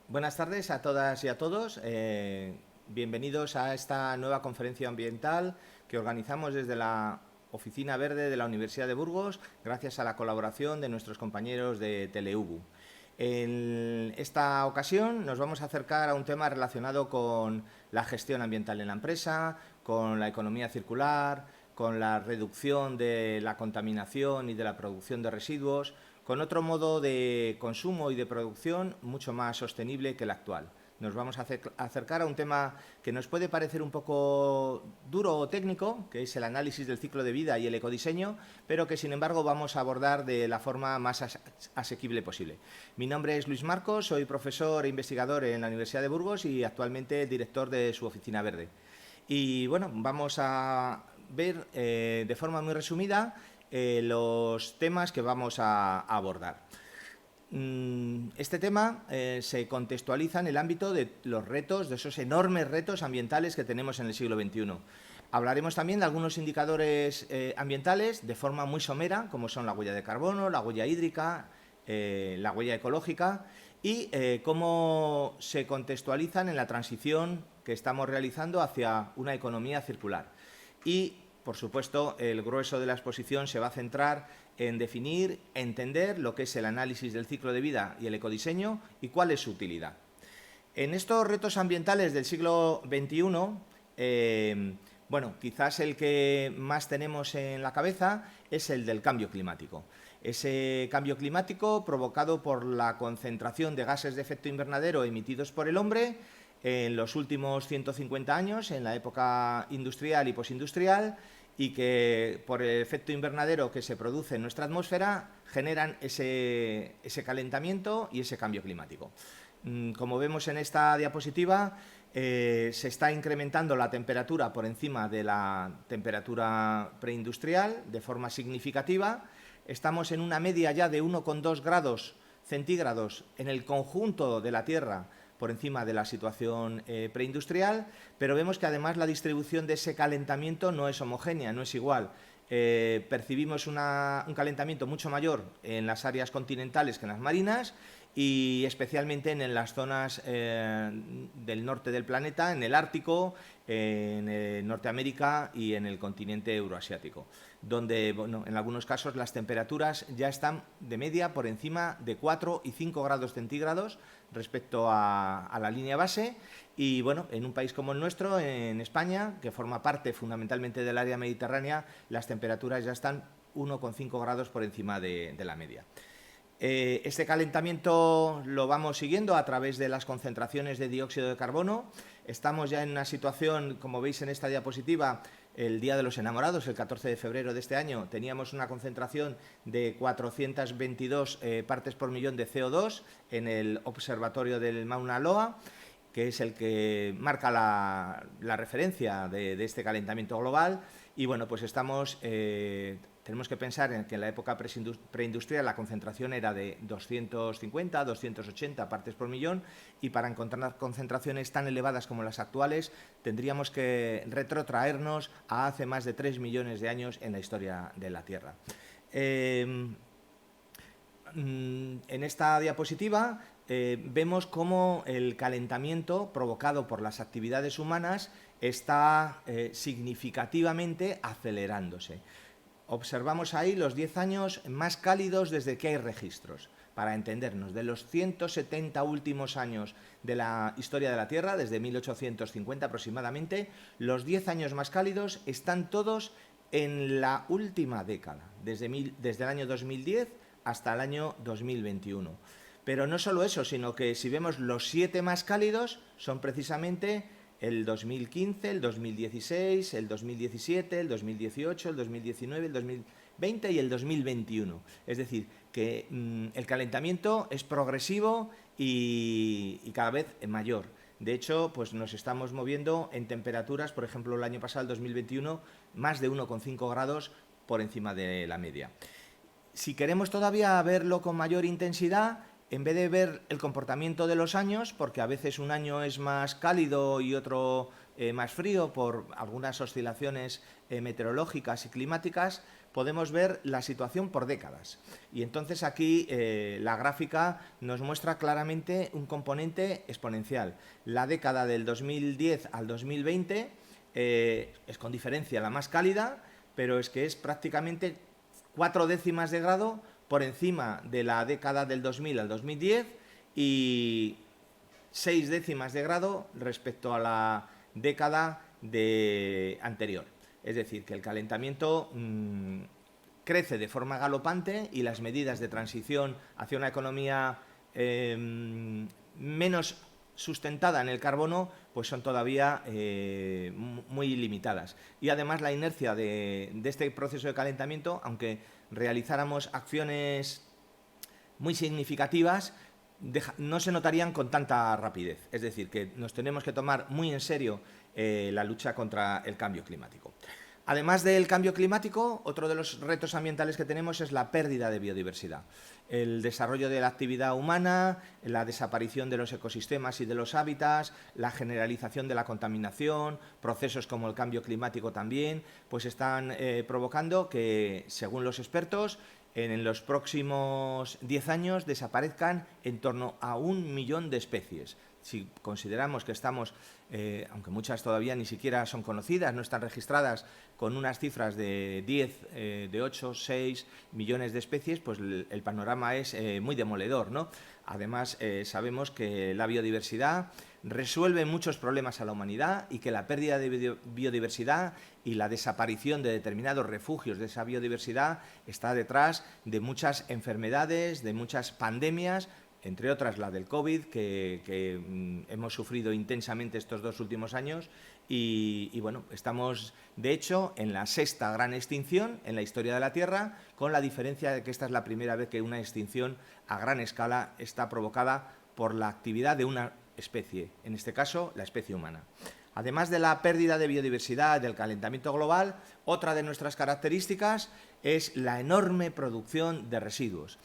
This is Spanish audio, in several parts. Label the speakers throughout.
Speaker 1: Buenas tardes a todas y a todos. Bienvenidos a esta nueva conferencia ambiental que organizamos desde la Oficina Verde de la Universidad de Burgos, gracias a la colaboración de nuestros compañeros de Teleubu. En esta ocasión nos vamos a acercar a un tema relacionado con la gestión ambiental en la empresa, con la economía circular, con la reducción de la contaminación y de la producción de residuos, con otro modo de consumo y de producción mucho más sostenible que el actual. Nos vamos a acercar a un tema que nos puede parecer un poco duro o técnico, que es el análisis del ciclo de vida y el ecodiseño, pero que sin embargo vamos a abordar de la forma más asequible posible. Mi nombre es Luis Marcos, soy profesor e investigador en la Universidad de Burgos y actualmente director de su Oficina Verde. Y bueno, vamos a ver de forma muy resumida los temas que vamos a abordar. Este tema se contextualiza en el ámbito de los retos, de esos enormes retos ambientales que tenemos en el siglo XXI. Hablaremos también de algunos indicadores ambientales de forma muy somera, como son la huella de carbono, la huella hídrica, la huella ecológica y cómo se contextualizan en la transición que estamos realizando hacia una economía circular. Y, por supuesto, el grueso de la exposición se va a centrar en definir, entender lo que es el análisis del ciclo de vida y el ecodiseño y cuál es su utilidad. En estos retos ambientales del siglo XXI, bueno, quizás el que más tenemos en la cabeza es el del cambio climático. Ese cambio climático provocado por la concentración de gases de efecto invernadero emitidos por el hombre en los últimos 150 años, en la época industrial y posindustrial, y que por el efecto invernadero que se produce en nuestra atmósfera generan ese calentamiento y ese cambio climático. Como vemos en esta diapositiva, se está incrementando la temperatura por encima de la temperatura preindustrial de forma significativa. Estamos en una media ya de 1,2 grados centígrados en el conjunto de la Tierra por encima de la situación preindustrial, pero vemos que además la distribución de ese calentamiento no es homogénea, no es igual. Percibimos un calentamiento mucho mayor en las áreas continentales que en las marinas y especialmente en las zonas del norte del planeta, en el Ártico, en Norteamérica y en el continente euroasiático, donde bueno, en algunos casos las temperaturas ya están de media por encima de 4 y 5 grados centígrados respecto a la línea base. Y bueno, en un país como el nuestro, en España, que forma parte fundamentalmente del área mediterránea, las temperaturas ya están 1,5 grados por encima de la media. Este calentamiento lo vamos siguiendo a través de las concentraciones de dióxido de carbono. Estamos ya en una situación, como veis en esta diapositiva, el Día de los Enamorados, el 14 de febrero de este año, teníamos una concentración de 422 partes por millón de CO2 en el observatorio del Mauna Loa, que es el que marca la referencia de este calentamiento global. Y bueno, pues tenemos que pensar en que en la época preindustrial la concentración era de 250, 280 partes por millón, y para encontrar concentraciones tan elevadas como las actuales tendríamos que retrotraernos a hace más de 3 millones de años en la historia de la Tierra. En esta diapositiva vemos cómo el calentamiento provocado por las actividades humanas está significativamente acelerándose. Observamos ahí los 10 años más cálidos desde que hay registros. Para entendernos, de los 170 últimos años de la historia de la Tierra, desde 1850 aproximadamente, los 10 años más cálidos están todos en la última década, desde el año 2010 hasta el año 2021. Pero no solo eso, sino que si vemos los 7 más cálidos, son precisamente el 2015, el 2016, el 2017, el 2018, el 2019, el 2020 y el 2021. Es decir, que el calentamiento es progresivo y cada vez mayor. De hecho, pues nos estamos moviendo en temperaturas, por ejemplo, el año pasado, el 2021, más de 1,5 grados por encima de la media. Si queremos todavía verlo con mayor intensidad, en vez de ver el comportamiento de los años, porque a veces un año es más cálido y otro más frío por algunas oscilaciones meteorológicas y climáticas, podemos ver la situación por décadas. Y entonces aquí la gráfica nos muestra claramente un componente exponencial. La década del 2010 al 2020 es con diferencia la más cálida, pero es que es prácticamente 4 décimas de grado por encima de la década del 2000 al 2010 y 6 décimas de grado respecto a la década anterior. Es decir, que el calentamiento crece de forma galopante y las medidas de transición hacia una economía menos sustentada en el carbono pues son todavía muy limitadas. Y además la inercia de este proceso de calentamiento, aunque realizáramos acciones muy significativas, no se notarían con tanta rapidez. Es decir, que nos tenemos que tomar muy en serio la lucha contra el cambio climático. Además del cambio climático, otro de los retos ambientales que tenemos es la pérdida de biodiversidad. El desarrollo de la actividad humana, la desaparición de los ecosistemas y de los hábitats, la generalización de la contaminación, procesos como el cambio climático también, pues están provocando que, según los expertos, en los próximos 10 años desaparezcan en torno a 1 millón de especies. Si consideramos que estamos, aunque muchas todavía ni siquiera son conocidas, no están registradas, con unas cifras de 10, de 8, 6 millones de especies, pues el panorama es muy demoledor, ¿no? Además, sabemos que la biodiversidad resuelve muchos problemas a la humanidad y que la pérdida de biodiversidad y la desaparición de determinados refugios de esa biodiversidad está detrás de muchas enfermedades, de muchas pandemias, entre otras la del COVID, que hemos sufrido intensamente estos 2 últimos años y bueno, estamos de hecho en la 6ª gran extinción en la historia de la Tierra, con la diferencia de que esta es la primera vez que una extinción a gran escala está provocada por la actividad de una especie, en este caso la especie humana. Además de la pérdida de biodiversidad, del calentamiento global, otra de nuestras características es la enorme producción de residuos.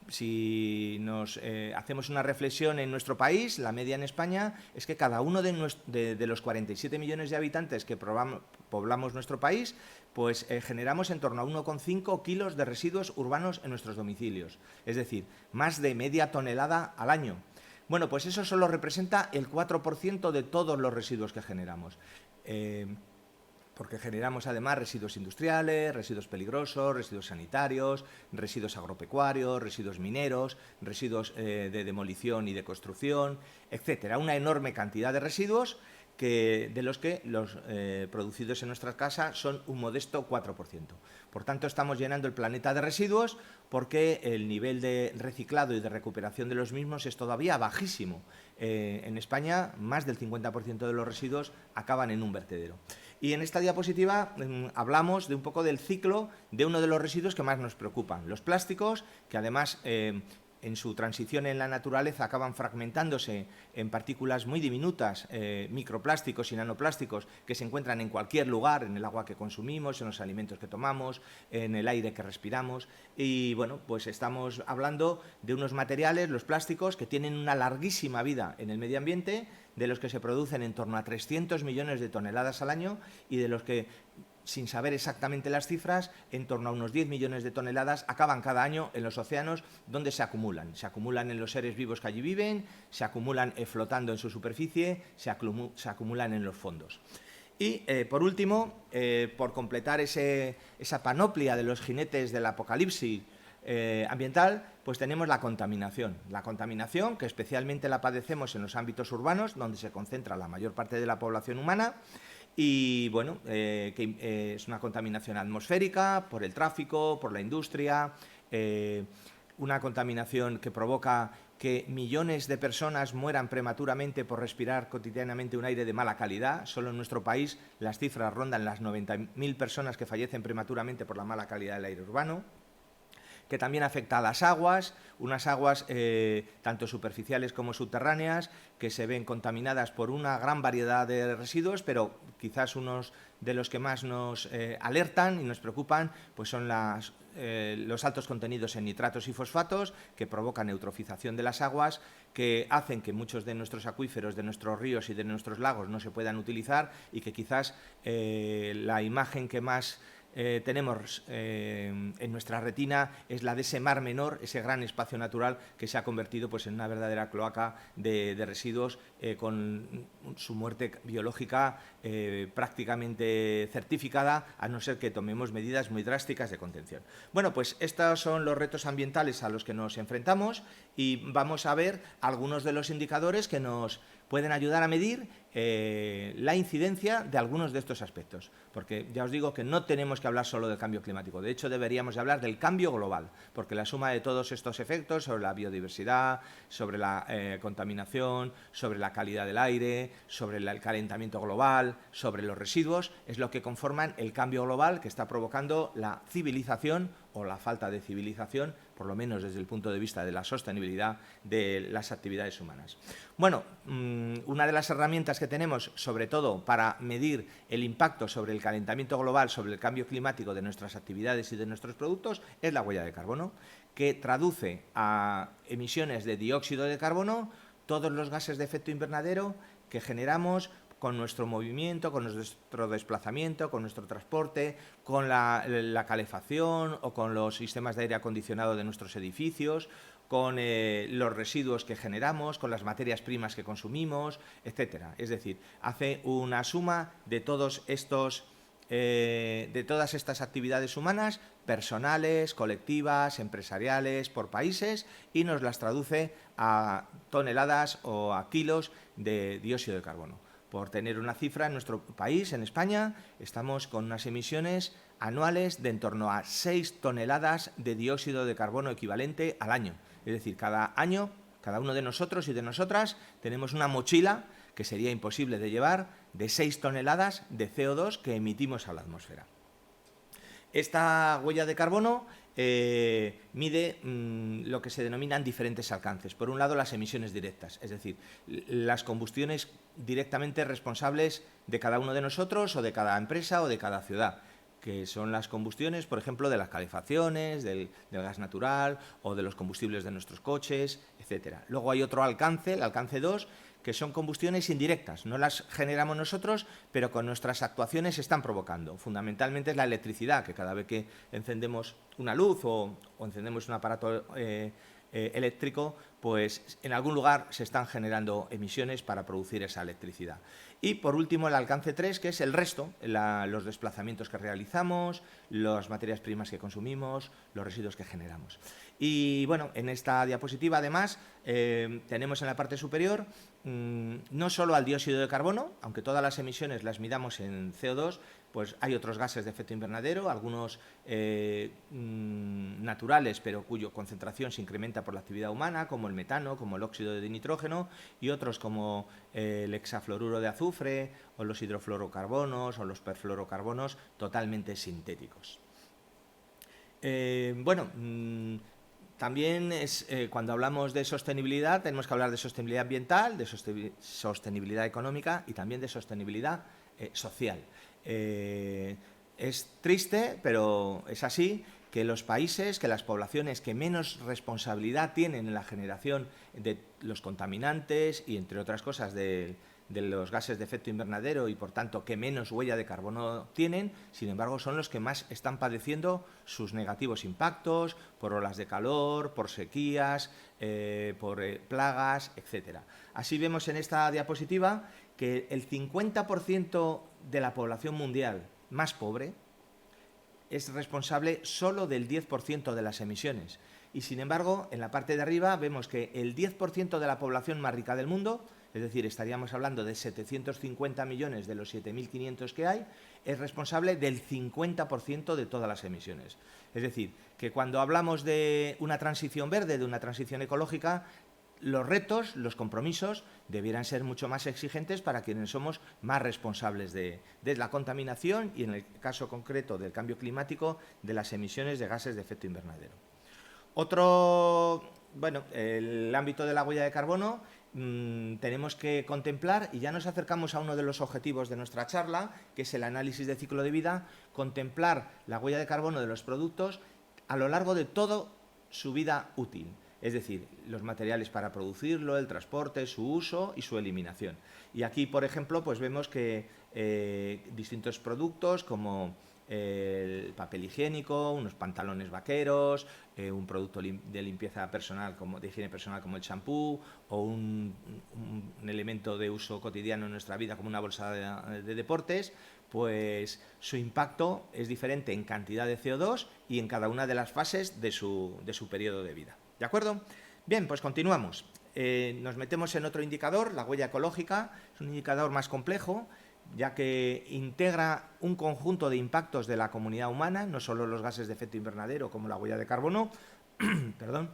Speaker 1: Si nos hacemos una reflexión en nuestro país, la media en España es que cada uno de los 47 millones de habitantes que poblamos nuestro país, pues generamos en torno a 1,5 kilos de residuos urbanos en nuestros domicilios. Es decir, más de media tonelada al año. Bueno, pues eso solo representa el 4% de todos los residuos que generamos. Porque generamos además residuos industriales, residuos peligrosos, residuos sanitarios, residuos agropecuarios, residuos mineros, residuos de demolición y de construcción, etcétera. Una enorme cantidad de residuos de los que los producidos en nuestras casas son un modesto 4%. Por tanto, estamos llenando el planeta de residuos porque el nivel de reciclado y de recuperación de los mismos es todavía bajísimo. En España, más del 50% de los residuos acaban en un vertedero. Y en esta diapositiva hablamos de un poco del ciclo de uno de los residuos que más nos preocupan, los plásticos, que además en su transición en la naturaleza acaban fragmentándose en partículas muy diminutas, microplásticos y nanoplásticos que se encuentran en cualquier lugar, en el agua que consumimos, en los alimentos que tomamos, en el aire que respiramos. Y bueno, pues estamos hablando de unos materiales, los plásticos, que tienen una larguísima vida en el medio ambiente, de los que se producen en torno a 300 millones de toneladas al año y de los que, sin saber exactamente las cifras, en torno a unos 10 millones de toneladas acaban cada año en los océanos, donde se acumulan. Se acumulan en los seres vivos que allí viven, se acumulan flotando en su superficie, se acumulan en los fondos. Y, por último, por completar esa panoplia de los jinetes del apocalipsis ambiental, pues tenemos la contaminación. La contaminación, que especialmente la padecemos en los ámbitos urbanos, donde se concentra la mayor parte de la población humana, y bueno, que es una contaminación atmosférica por el tráfico, por la industria, una contaminación que provoca que millones de personas mueran prematuramente por respirar cotidianamente un aire de mala calidad. Solo en nuestro país las cifras rondan las 90.000 personas que fallecen prematuramente por la mala calidad del aire urbano, que también afecta a las aguas, unas aguas tanto superficiales como subterráneas, que se ven contaminadas por una gran variedad de residuos, pero quizás unos de los que más nos alertan y nos preocupan pues son los altos contenidos en nitratos y fosfatos, que provocan eutrofización de las aguas, que hacen que muchos de nuestros acuíferos, de nuestros ríos y de nuestros lagos no se puedan utilizar y que quizás la imagen que más tenemos en nuestra retina es la de ese mar menor, ese gran espacio natural que se ha convertido pues, en una verdadera cloaca de residuos con su muerte biológica prácticamente certificada, a no ser que tomemos medidas muy drásticas de contención. Bueno, pues estos son los retos ambientales a los que nos enfrentamos y vamos a ver algunos de los indicadores que nos pueden ayudar a medir la incidencia de algunos de estos aspectos, porque ya os digo que no tenemos que hablar solo del cambio climático, de hecho deberíamos hablar del cambio global, porque la suma de todos estos efectos sobre la biodiversidad, sobre la contaminación, sobre la calidad del aire, sobre el calentamiento global, sobre los residuos, es lo que conforman el cambio global que está provocando la civilización o la falta de civilización, por lo menos desde el punto de vista de la sostenibilidad de las actividades humanas. Bueno, una de las herramientas que tenemos, sobre todo para medir el impacto sobre el calentamiento global, sobre el cambio climático de nuestras actividades y de nuestros productos, es la huella de carbono, que traduce a emisiones de dióxido de carbono todos los gases de efecto invernadero que generamos con nuestro movimiento, con nuestro desplazamiento, con nuestro transporte, con la calefacción o con los sistemas de aire acondicionado de nuestros edificios, con los residuos que generamos, con las materias primas que consumimos, etcétera. Es decir, hace una suma de todos estos de todas estas actividades humanas, personales, colectivas, empresariales, por países, y nos las traduce a toneladas o a kilos de dióxido de carbono. Por tener una cifra, en nuestro país, en España, estamos con unas emisiones anuales de en torno a 6 toneladas de dióxido de carbono equivalente al año. Es decir, cada año, cada uno de nosotros y de nosotras tenemos una mochila que sería imposible de llevar de 6 toneladas de CO2 que emitimos a la atmósfera. Esta huella de carbono mide lo que se denominan diferentes alcances. Por un lado, las emisiones directas, es decir, las combustiones directamente responsables de cada uno de nosotros o de cada empresa o de cada ciudad, que son las combustiones, por ejemplo, de las calefacciones, del gas natural o de los combustibles de nuestros coches, etcétera. Luego hay otro alcance, el alcance 2, que son combustiones indirectas, no las generamos nosotros, pero con nuestras actuaciones se están provocando. Fundamentalmente es la electricidad, que cada vez que encendemos una luz o encendemos un aparato eléctrico, pues en algún lugar se están generando emisiones para producir esa electricidad. Y por último el alcance 3, que es el resto, los desplazamientos que realizamos, las materias primas que consumimos, los residuos que generamos. Y bueno, en esta diapositiva además tenemos en la parte superior no solo al dióxido de carbono, aunque todas las emisiones las midamos en CO2, pues hay otros gases de efecto invernadero, algunos naturales, pero cuya concentración se incrementa por la actividad humana, como el metano, como el óxido de nitrógeno, y otros como el hexafluoruro de azufre, o los hidrofluorocarbonos, o los perfluorocarbonos totalmente sintéticos. También cuando hablamos de sostenibilidad tenemos que hablar de sostenibilidad ambiental, de sostenibilidad económica y también de sostenibilidad social. Es triste, pero es así, que los países, que las poblaciones que menos responsabilidad tienen en la generación de los contaminantes y, entre otras cosas, de los gases de efecto invernadero y, por tanto, que menos huella de carbono tienen, sin embargo, son los que más están padeciendo sus negativos impactos por olas de calor, por sequías, por plagas, etcétera. Así vemos en esta diapositiva que el 50% de la población mundial más pobre es responsable solo del 10% de las emisiones. Y, sin embargo, en la parte de arriba vemos que el 10% de la población más rica del mundo, es decir, estaríamos hablando de 750 millones de los 7.500 que hay, es responsable del 50% de todas las emisiones. Es decir, que cuando hablamos de una transición verde, de una transición ecológica, los retos, los compromisos, debieran ser mucho más exigentes para quienes somos más responsables de la contaminación y, en el caso concreto del cambio climático, de las emisiones de gases de efecto invernadero. El ámbito de la huella de carbono tenemos que contemplar, y ya nos acercamos a uno de los objetivos de nuestra charla, que es el análisis de ciclo de vida, contemplar la huella de carbono de los productos a lo largo de toda su vida útil. Es decir, los materiales para producirlo, el transporte, su uso y su eliminación. Y aquí, por ejemplo, pues vemos que distintos productos como el papel higiénico, unos pantalones vaqueros, un producto de limpieza personal, de higiene personal como el champú, o un elemento de uso cotidiano en nuestra vida como una bolsa de deportes, pues su impacto es diferente en cantidad de CO2 y en cada una de las fases de su periodo de vida. ¿De acuerdo? Bien, pues continuamos. Nos metemos en otro indicador, la huella ecológica. Es un indicador más complejo, ya que integra un conjunto de impactos de la comunidad humana, no solo los gases de efecto invernadero como la huella de carbono, perdón,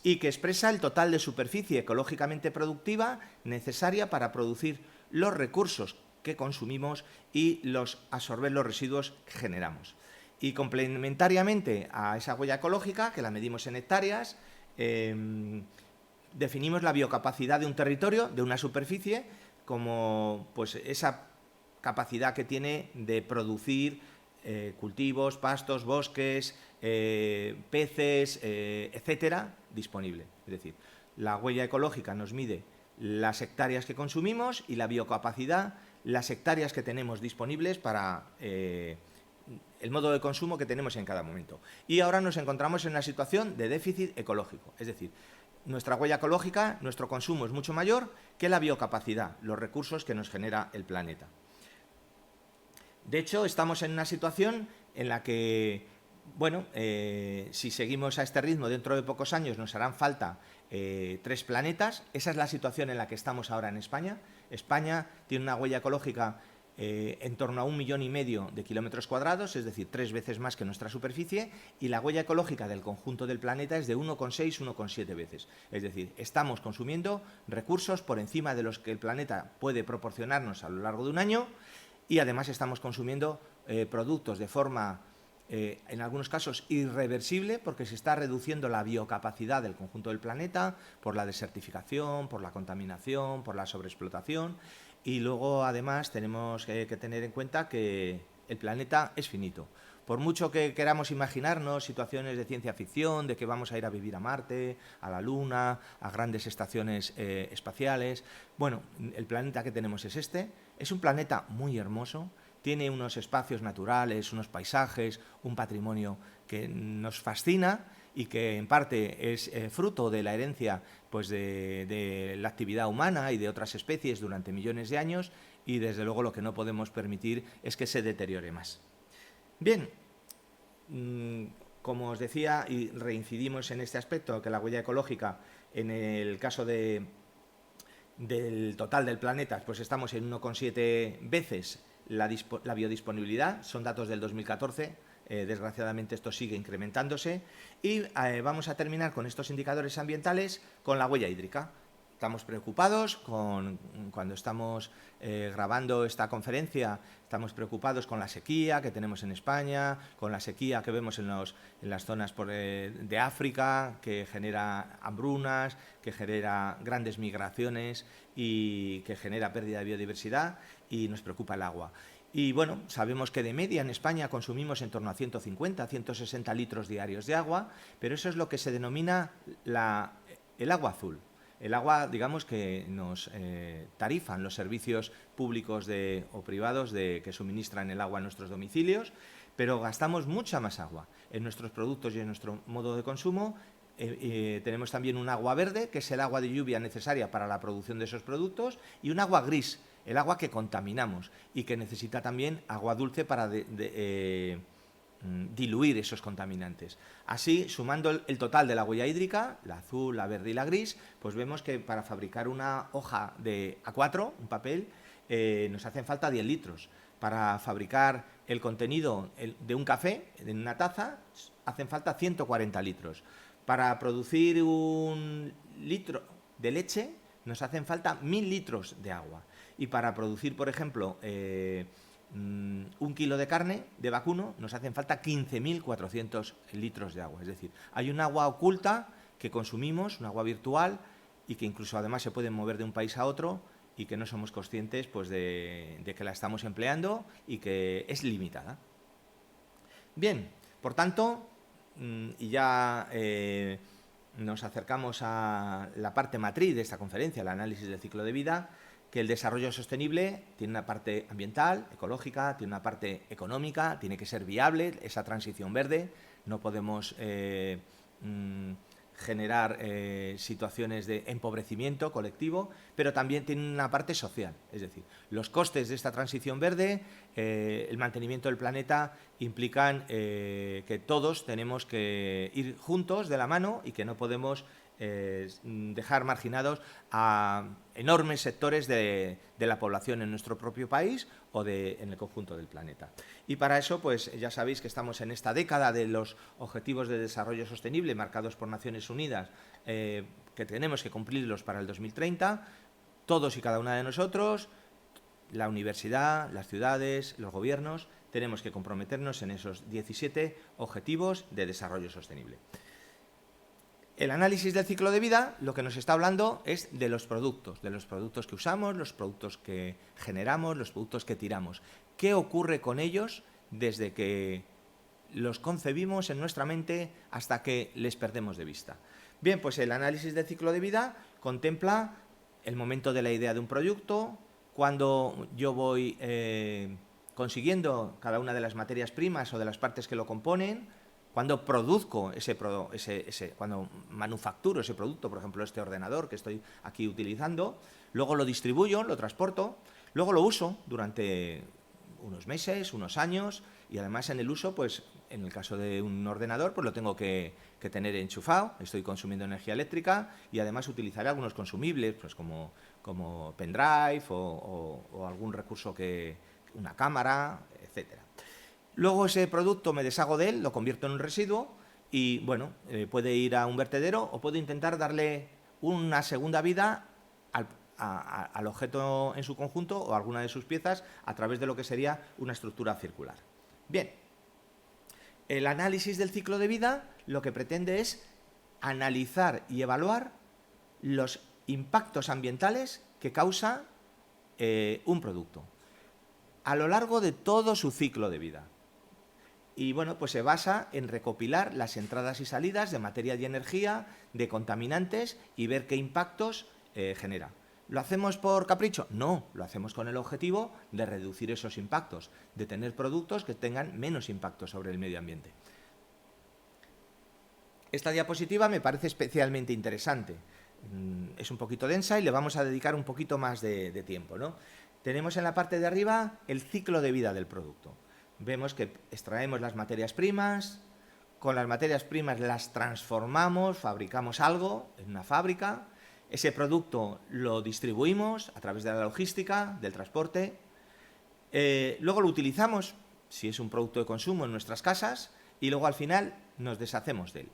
Speaker 1: y que expresa el total de superficie ecológicamente productiva necesaria para producir los recursos que consumimos y absorber los residuos que generamos. Y complementariamente a esa huella ecológica, que la medimos en hectáreas, definimos la biocapacidad de un territorio, de una superficie, como pues esa capacidad que tiene de producir cultivos, pastos, bosques, peces, etcétera, disponible. Es decir, la huella ecológica nos mide las hectáreas que consumimos y la biocapacidad, las hectáreas que tenemos disponibles para el modo de consumo que tenemos en cada momento. Y ahora nos encontramos en una situación de déficit ecológico, es decir, nuestra huella ecológica, nuestro consumo es mucho mayor que la biocapacidad, los recursos que nos genera el planeta. De hecho, estamos en una situación en la que, bueno, si seguimos a este ritmo, dentro de pocos años nos harán falta 3 planetas. Esa es la situación en la que estamos ahora en España. España tiene una huella ecológica en torno a 1,5 millones de kilómetros cuadrados, es decir, 3 veces más que nuestra superficie, y la huella ecológica del conjunto del planeta es de 1,6, 1,7 veces. Es decir, estamos consumiendo recursos por encima de los que el planeta puede proporcionarnos a lo largo de un año, y además estamos consumiendo productos de forma, en algunos casos, irreversible, porque se está reduciendo la biocapacidad del conjunto del planeta por la desertificación, por la contaminación, por la sobreexplotación. Y luego, además, tenemos que tener en cuenta que el planeta es finito. Por mucho que queramos imaginarnos situaciones de ciencia ficción, de que vamos a ir a vivir a Marte, a la Luna, a grandes estaciones espaciales, bueno, el planeta que tenemos es este. Es un planeta muy hermoso, tiene unos espacios naturales, unos paisajes, un patrimonio que nos fascina y que en parte es fruto de la herencia pues de la actividad humana y de otras especies durante millones de años, y desde luego lo que no podemos permitir es que se deteriore más. Bien, como os decía, y reincidimos en este aspecto, que la huella ecológica en el caso del total del planeta, pues estamos en 1,7 veces la biodisponibilidad, son datos del 2014, desgraciadamente esto sigue incrementándose, y vamos a terminar con estos indicadores ambientales con la huella hídrica. Estamos preocupados cuando estamos grabando esta conferencia, estamos preocupados con la sequía que tenemos en España, con la sequía que vemos en las zonas de África, que genera hambrunas, que genera grandes migraciones y que genera pérdida de biodiversidad, y nos preocupa el agua. Y bueno, sabemos que de media en España consumimos en torno a 150, 160 litros diarios de agua, pero eso es lo que se denomina el agua azul. El agua, digamos, que nos tarifan los servicios públicos o privados que suministran el agua a nuestros domicilios, pero gastamos mucha más agua en nuestros productos y en nuestro modo de consumo. Tenemos también un agua verde, que es el agua de lluvia necesaria para la producción de esos productos, y un agua gris, el agua que contaminamos y que necesita también agua dulce para diluir esos contaminantes. Así, sumando el total de la huella hídrica, la azul, la verde y la gris, pues vemos que para fabricar una hoja de A4, un papel, nos hacen falta 10 litros. Para fabricar el contenido de un café, en una taza, hacen falta 140 litros. Para producir 1 litro de leche, nos hacen falta 1.000 litros de agua. Y para producir, por ejemplo, 1 kilo de carne de vacuno, nos hacen falta 15.400 litros de agua. Es decir, hay un agua oculta que consumimos, un agua virtual, y que incluso además se puede mover de un país a otro, y que no somos conscientes pues, de que la estamos empleando y que es limitada. Bien, por tanto, y ya nos acercamos a la parte matriz de esta conferencia, el análisis del ciclo de vida. que el desarrollo sostenible tiene una parte ambiental, ecológica, tiene una parte económica, tiene que ser viable esa transición verde. No podemos generar situaciones de empobrecimiento colectivo, pero también tiene una parte social. Es decir, los costes de esta transición verde, el mantenimiento del planeta, implican que todos tenemos que ir juntos de la mano y que no podemos dejar marginados a enormes sectores de la población en nuestro propio país o en el conjunto del planeta. Y para eso, pues ya sabéis que estamos en esta década de los Objetivos de Desarrollo Sostenible marcados por Naciones Unidas, que tenemos que cumplirlos para el 2030, todos y cada una de nosotros, la universidad, las ciudades, los gobiernos, tenemos que comprometernos en esos 17 Objetivos de Desarrollo Sostenible. El análisis del ciclo de vida lo que nos está hablando es de los productos que usamos, los productos que generamos, los productos que tiramos. ¿Qué ocurre con ellos desde que los concebimos en nuestra mente hasta que les perdemos de vista? Bien, pues el análisis del ciclo de vida contempla el momento de la idea de un producto, cuando yo voy consiguiendo cada una de las materias primas o de las partes que lo componen, cuando produzco cuando manufacturo ese producto, por ejemplo, este ordenador que estoy aquí utilizando, luego lo distribuyo, lo transporto, luego lo uso durante unos meses, unos años, y además en el uso, pues en el caso de un ordenador, pues lo tengo que tener enchufado, estoy consumiendo energía eléctrica y además utilizaré algunos consumibles, pues como pendrive o algún recurso una cámara, etcétera. Luego ese producto me deshago de él, lo convierto en un residuo y, bueno, puede ir a un vertedero o puedo intentar darle una segunda vida al objeto en su conjunto o a alguna de sus piezas a través de lo que sería una estructura circular. Bien, el análisis del ciclo de vida lo que pretende es analizar y evaluar los impactos ambientales que causa un producto a lo largo de todo su ciclo de vida. Y bueno, pues se basa en recopilar las entradas y salidas de materia y energía, de contaminantes y ver qué impactos genera. ¿Lo hacemos por capricho? No, lo hacemos con el objetivo de reducir esos impactos, de tener productos que tengan menos impacto sobre el medio ambiente. Esta diapositiva me parece especialmente interesante. Es un poquito densa y le vamos a dedicar un poquito más de tiempo, ¿no? Tenemos en la parte de arriba el ciclo de vida del producto. Vemos que extraemos las materias primas, con las materias primas las transformamos, fabricamos algo en una fábrica, ese producto lo distribuimos a través de la logística, del transporte, luego lo utilizamos, si es un producto de consumo, en nuestras casas, y luego al final nos deshacemos de él,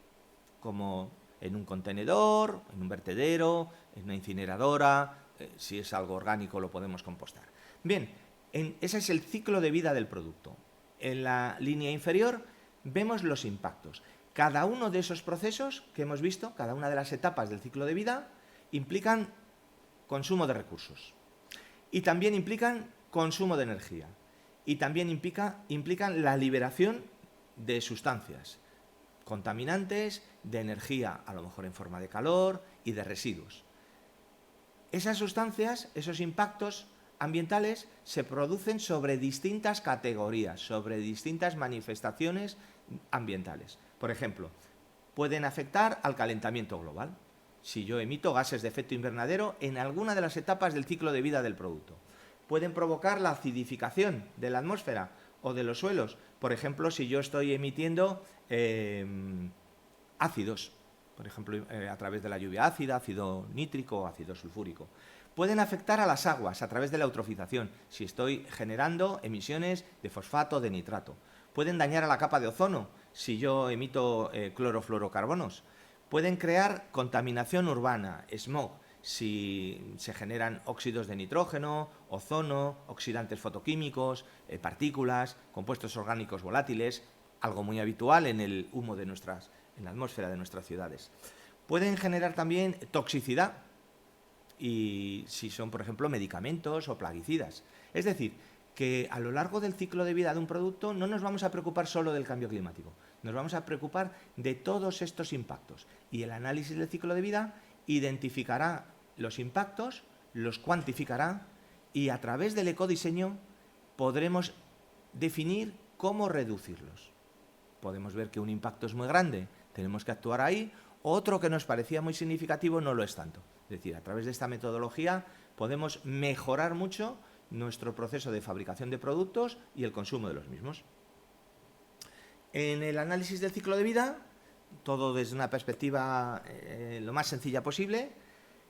Speaker 1: como en un contenedor, en un vertedero, en una incineradora, si es algo orgánico lo podemos compostar. Bien, ese es el ciclo de vida del producto. En la línea inferior vemos los impactos. Cada uno de esos procesos que hemos visto, cada una de las etapas del ciclo de vida, implican consumo de recursos. Y también implican consumo de energía. Y también implican la liberación de sustancias contaminantes, de energía, a lo mejor en forma de calor y de residuos. Esas sustancias, esos impactos ambientales se producen sobre distintas categorías, sobre distintas manifestaciones ambientales. Por ejemplo, pueden afectar al calentamiento global, si yo emito gases de efecto invernadero en alguna de las etapas del ciclo de vida del producto. Pueden provocar la acidificación de la atmósfera o de los suelos, por ejemplo, si yo estoy emitiendo ácidos, por ejemplo, a través de la lluvia ácida, ácido nítrico o ácido sulfúrico. Pueden afectar a las aguas a través de la eutrofización, si estoy generando emisiones de fosfato o de nitrato. Pueden dañar a la capa de ozono, si yo emito clorofluorocarbonos. Pueden crear contaminación urbana, smog, si se generan óxidos de nitrógeno, ozono, oxidantes fotoquímicos, partículas, compuestos orgánicos volátiles, algo muy habitual en el humo en la atmósfera de nuestras ciudades. Pueden generar también toxicidad, y si son, por ejemplo, medicamentos o plaguicidas. Es decir, que a lo largo del ciclo de vida de un producto no nos vamos a preocupar solo del cambio climático, nos vamos a preocupar de todos estos impactos. Y el análisis del ciclo de vida identificará los impactos, los cuantificará y a través del ecodiseño podremos definir cómo reducirlos. Podemos ver que un impacto es muy grande, tenemos que actuar ahí, otro que nos parecía muy significativo no lo es tanto. Es decir, a través de esta metodología podemos mejorar mucho nuestro proceso de fabricación de productos y el consumo de los mismos. En el análisis del ciclo de vida, todo desde una perspectiva lo más sencilla posible,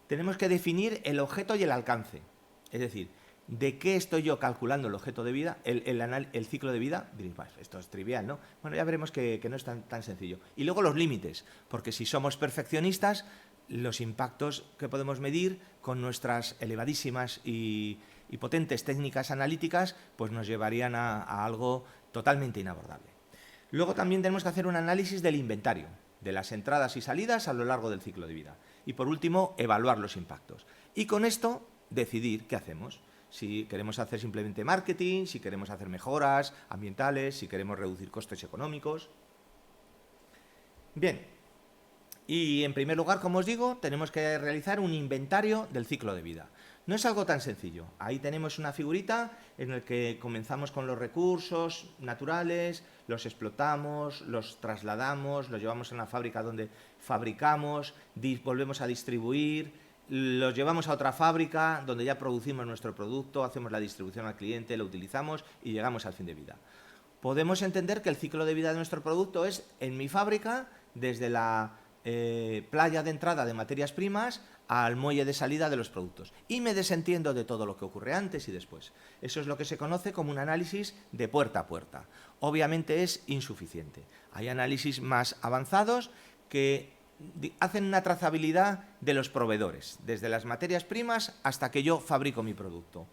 Speaker 1: tenemos que definir el objeto y el alcance. Es decir, ¿de qué estoy yo calculando el objeto de vida, el ciclo de vida? Diréis, pues esto es trivial, ¿no? Bueno, ya veremos que no es tan sencillo. Y luego los límites, porque si somos perfeccionistas, los impactos que podemos medir con nuestras elevadísimas y potentes técnicas analíticas, pues nos llevarían a algo totalmente inabordable. Luego también tenemos que hacer un análisis del inventario, de las entradas y salidas a lo largo del ciclo de vida. Y por último, evaluar los impactos. Y con esto, decidir qué hacemos. Si queremos hacer simplemente marketing, si queremos hacer mejoras ambientales, si queremos reducir costes económicos. Bien, y en primer lugar, como os digo, tenemos que realizar un inventario del ciclo de vida. No es algo tan sencillo. Ahí tenemos una figurita en la que comenzamos con los recursos naturales, los explotamos, los trasladamos, los llevamos a una fábrica donde fabricamos, volvemos a distribuir, los llevamos a otra fábrica donde ya producimos nuestro producto, hacemos la distribución al cliente, lo utilizamos y llegamos al fin de vida. Podemos entender que el ciclo de vida de nuestro producto es en mi fábrica, desde la playa de entrada de materias primas al muelle de salida de los productos. Y me desentiendo de todo lo que ocurre antes y después. Eso es lo que se conoce como un análisis de puerta a puerta. Obviamente es insuficiente. Hay análisis más avanzados que hacen una trazabilidad de los proveedores, desde las materias primas hasta que yo fabrico mi producto.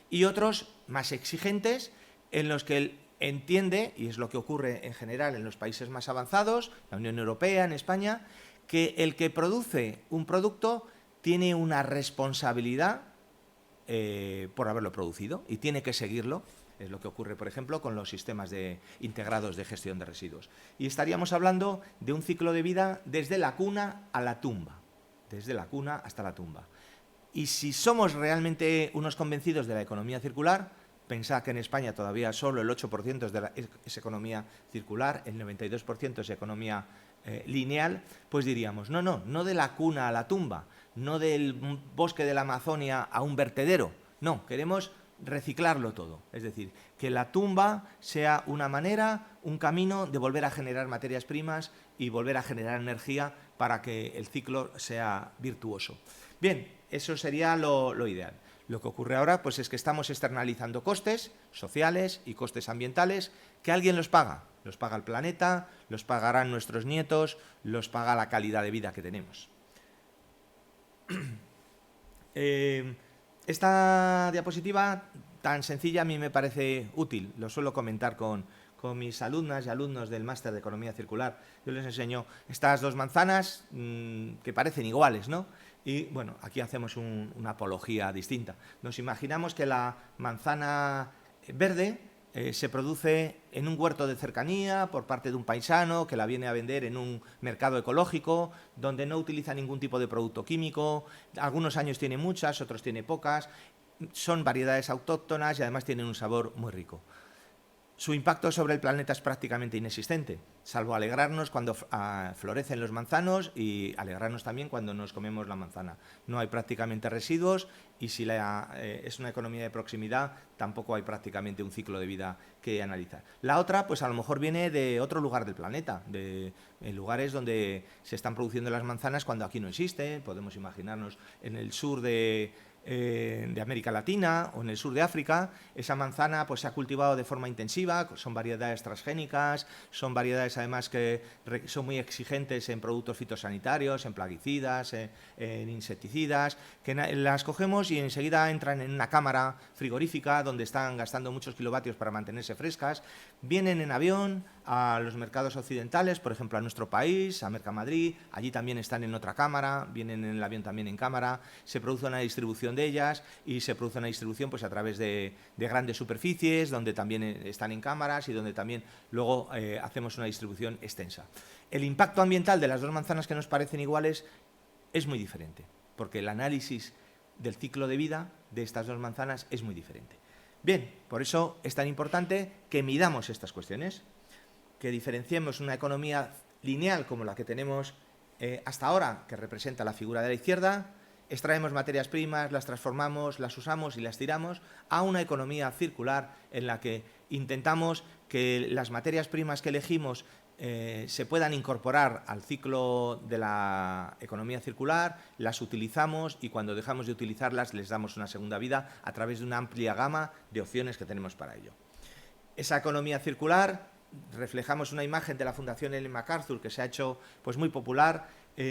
Speaker 1: Y otros más exigentes en los que él entiende, y es lo que ocurre en general en los países más avanzados, la Unión Europea, en España, que el que produce un producto tiene una responsabilidad por haberlo producido y tiene que seguirlo. Es lo que ocurre, por ejemplo, con los sistemas integrados de gestión de residuos. Y estaríamos hablando de un ciclo de vida desde la cuna a la tumba, desde la cuna hasta la tumba. Y si somos realmente unos convencidos de la economía circular, pensad que en España todavía solo el 8% es economía circular, el 92% es economía lineal, pues diríamos, no de la cuna a la tumba, no del bosque de la Amazonia a un vertedero, no, queremos reciclarlo todo. Es decir, que la tumba sea una manera, un camino de volver a generar materias primas y volver a generar energía para que el ciclo sea virtuoso. Bien, eso sería lo ideal. Lo que ocurre ahora pues, es que estamos externalizando costes sociales y costes ambientales que alguien los paga. Los paga el planeta, los pagarán nuestros nietos, los paga la calidad de vida que tenemos. Esta diapositiva tan sencilla a mí me parece útil, lo suelo comentar con mis alumnas y alumnos del máster de Economía Circular. Yo les enseño estas dos manzanas que parecen iguales, ¿no? Y bueno, aquí hacemos una apología distinta. Nos imaginamos que la manzana verde se produce en un huerto de cercanía por parte de un paisano que la viene a vender en un mercado ecológico donde no utiliza ningún tipo de producto químico. Algunos años tiene muchas, otros tiene pocas. Son variedades autóctonas y además tienen un sabor muy rico. Su impacto sobre el planeta es prácticamente inexistente, salvo alegrarnos cuando florecen los manzanos y alegrarnos también cuando nos comemos la manzana. No hay prácticamente residuos y si es una economía de proximidad, tampoco hay prácticamente un ciclo de vida que analizar. La otra, pues a lo mejor viene de otro lugar del planeta, de lugares donde se están produciendo las manzanas cuando aquí no existen. Podemos imaginarnos en el sur de América Latina o en el sur de África. Esa manzana pues, se ha cultivado de forma intensiva, son variedades transgénicas, son variedades además que son muy exigentes en productos fitosanitarios, en plaguicidas, en insecticidas, que las cogemos y enseguida entran en una cámara frigorífica donde están gastando muchos kilovatios para mantenerse frescas, vienen en avión a los mercados occidentales, por ejemplo a nuestro país, a Mercamadrid, allí también están en otra cámara, vienen en el avión también en cámara, se produce una distribución de ellas y se produce una distribución pues, a través de grandes superficies donde también están en cámaras y donde también luego hacemos una distribución extensa. El impacto ambiental de las dos manzanas que nos parecen iguales es muy diferente, porque el análisis del ciclo de vida de estas dos manzanas es muy diferente. Bien, por eso es tan importante que midamos estas cuestiones, que diferenciemos una economía lineal como la que tenemos hasta ahora, que representa la figura de la izquierda, extraemos materias primas, las transformamos, las usamos y las tiramos, a una economía circular en la que intentamos que las materias primas que elegimos se puedan incorporar al ciclo de la economía circular, las utilizamos y cuando dejamos de utilizarlas les damos una segunda vida a través de una amplia gama de opciones que tenemos para ello. Esa economía circular, reflejamos una imagen de la Fundación Ellen MacArthur que se ha hecho pues, muy popular,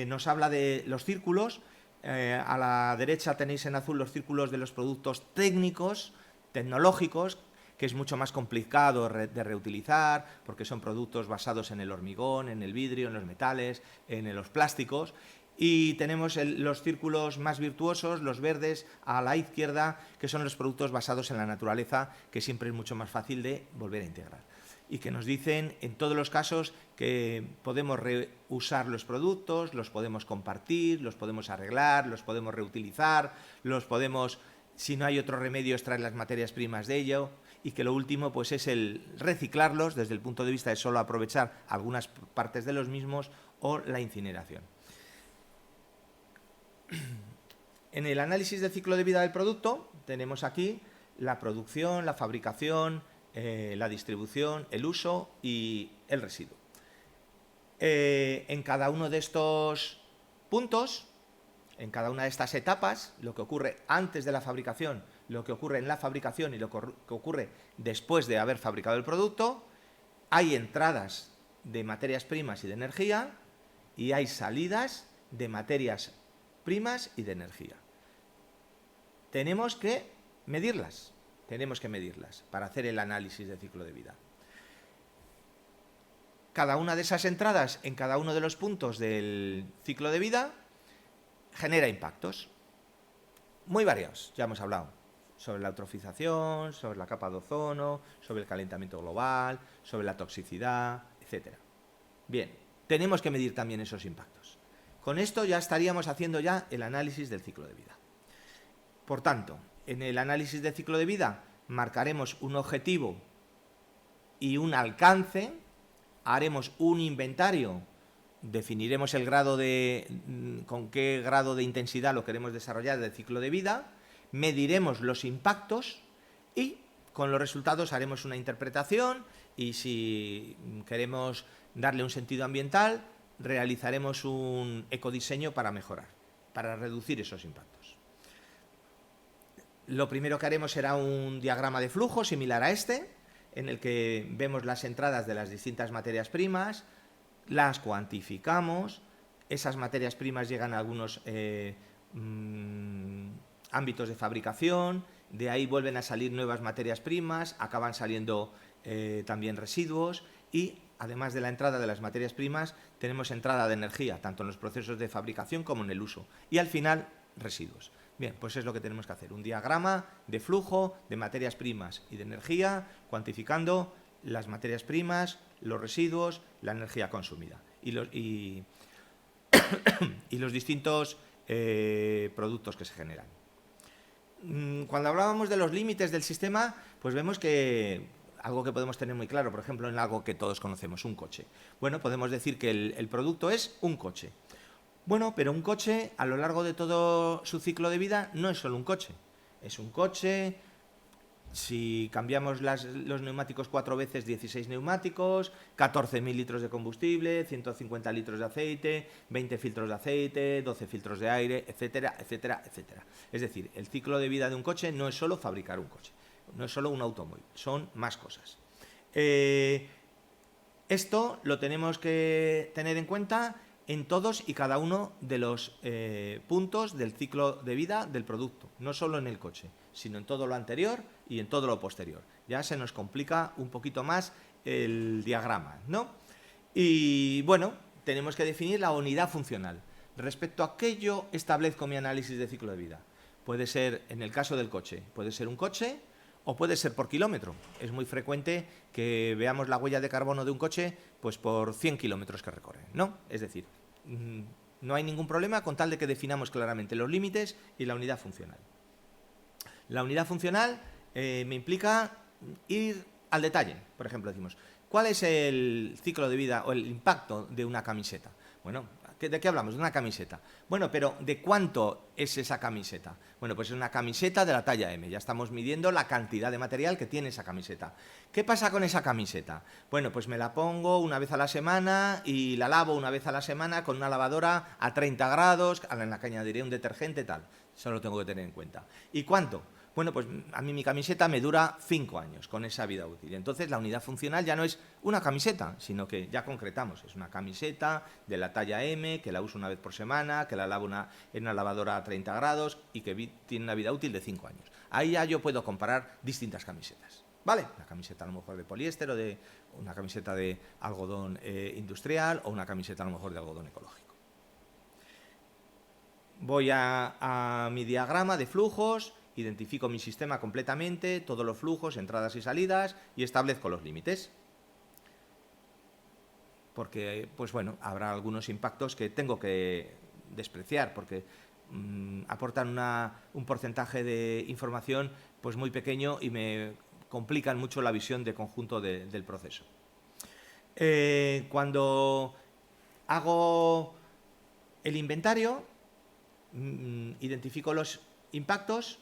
Speaker 1: nos habla de los círculos. A la derecha tenéis en azul los círculos de los productos técnicos, tecnológicos, que es mucho más complicado de reutilizar, porque son productos basados en el hormigón, en el vidrio, en los metales, en los plásticos. Y tenemos los círculos más virtuosos, los verdes, a la izquierda, que son los productos basados en la naturaleza, que siempre es mucho más fácil de volver a integrar. Y que nos dicen, en todos los casos, que podemos reusar los productos, los podemos compartir, los podemos arreglar, los podemos reutilizar, los podemos, si no hay otro remedio, extraer las materias primas de ello, y que lo último pues, es el reciclarlos desde el punto de vista de solo aprovechar algunas partes de los mismos o la incineración. En el análisis del ciclo de vida del producto tenemos aquí la producción, la fabricación, la distribución, el uso y el residuo. En cada uno de estos puntos, en cada una de estas etapas, lo que ocurre antes de la fabricación, lo que ocurre en la fabricación y lo que ocurre después de haber fabricado el producto, hay entradas de materias primas y de energía y hay salidas de materias primas y de energía. Tenemos que medirlas para hacer el análisis de ciclo de vida. Cada una de esas entradas en cada uno de los puntos del ciclo de vida genera impactos muy variados, ya hemos hablado, sobre la eutrofización, sobre la capa de ozono, sobre el calentamiento global, sobre la toxicidad, etc. Bien, tenemos que medir también esos impactos. Con esto ya estaríamos haciendo ya el análisis del ciclo de vida. Por tanto, en el análisis del ciclo de vida marcaremos un objetivo y un alcance, haremos un inventario, definiremos el grado con qué grado de intensidad lo queremos desarrollar del ciclo de vida, mediremos los impactos y con los resultados haremos una interpretación y si queremos darle un sentido ambiental, realizaremos un ecodiseño para mejorar, para reducir esos impactos. Lo primero que haremos será un diagrama de flujo similar a este, en el que vemos las entradas de las distintas materias primas, las cuantificamos, esas materias primas llegan a algunos ámbitos de fabricación, de ahí vuelven a salir nuevas materias primas, acaban saliendo también residuos y además de la entrada de las materias primas tenemos entrada de energía, tanto en los procesos de fabricación como en el uso y al final residuos. Bien, pues es lo que tenemos que hacer, un diagrama de flujo de materias primas y de energía, cuantificando las materias primas, los residuos, la energía consumida y los distintos productos que se generan. Cuando hablábamos de los límites del sistema, pues vemos que algo que podemos tener muy claro, por ejemplo, en algo que todos conocemos, un coche. Bueno, podemos decir que el producto es un coche. Bueno, pero un coche, a lo largo de todo su ciclo de vida, no es solo un coche. Es un coche, si cambiamos los neumáticos 4 veces, 16 neumáticos, 14.000 litros de combustible, 150 litros de aceite, 20 filtros de aceite, 12 filtros de aire, etcétera, etcétera, etcétera. Es decir, el ciclo de vida de un coche no es solo fabricar un coche, no es solo un automóvil, son más cosas. Esto lo tenemos que tener en cuenta en todos y cada uno de los puntos del ciclo de vida del producto, no solo en el coche, sino en todo lo anterior y en todo lo posterior. Ya se nos complica un poquito más el diagrama, ¿no? Y bueno, tenemos que definir la unidad funcional. Respecto a aquello establezco mi análisis de ciclo de vida. Puede ser, en el caso del coche, puede ser un coche o puede ser por kilómetro. Es muy frecuente que veamos la huella de carbono de un coche pues por 100 kilómetros que recorre, ¿no? Es decir, No hay ningún problema con tal de que definamos claramente los límites y la unidad funcional. La unidad funcional me implica ir al detalle. Por ejemplo, decimos, ¿cuál es el ciclo de vida o el impacto de una camiseta? Bueno, ¿de qué hablamos? De una camiseta. Bueno, pero ¿de cuánto es esa camiseta? Bueno, pues es una camiseta de la talla M. Ya estamos midiendo la cantidad de material que tiene esa camiseta. ¿Qué pasa con esa camiseta? Bueno, pues me la pongo una vez a la semana y la lavo una vez a la semana con una lavadora a 30 grados, en la que añadiré un detergente tal. Eso lo tengo que tener en cuenta. ¿Y cuánto? Bueno, pues a mí mi camiseta me dura 5 años con esa vida útil. Entonces la unidad funcional ya no es una camiseta, sino que ya concretamos. Es una camiseta de la talla M, que la uso una vez por semana, que la lavo en una lavadora a 30 grados y que tiene una vida útil de 5 años. Ahí ya yo puedo comparar distintas camisetas. ¿Vale? Una camiseta a lo mejor de poliéster o de una camiseta de algodón industrial o una camiseta a lo mejor de algodón ecológico. Voy a mi diagrama de flujos. Identifico mi sistema completamente, todos los flujos, entradas y salidas, y establezco los límites. Porque, pues bueno, habrá algunos impactos que tengo que despreciar, porque aportan un porcentaje de información pues muy pequeño y me complican mucho la visión de conjunto del proceso. Cuando hago el inventario, identifico los impactos,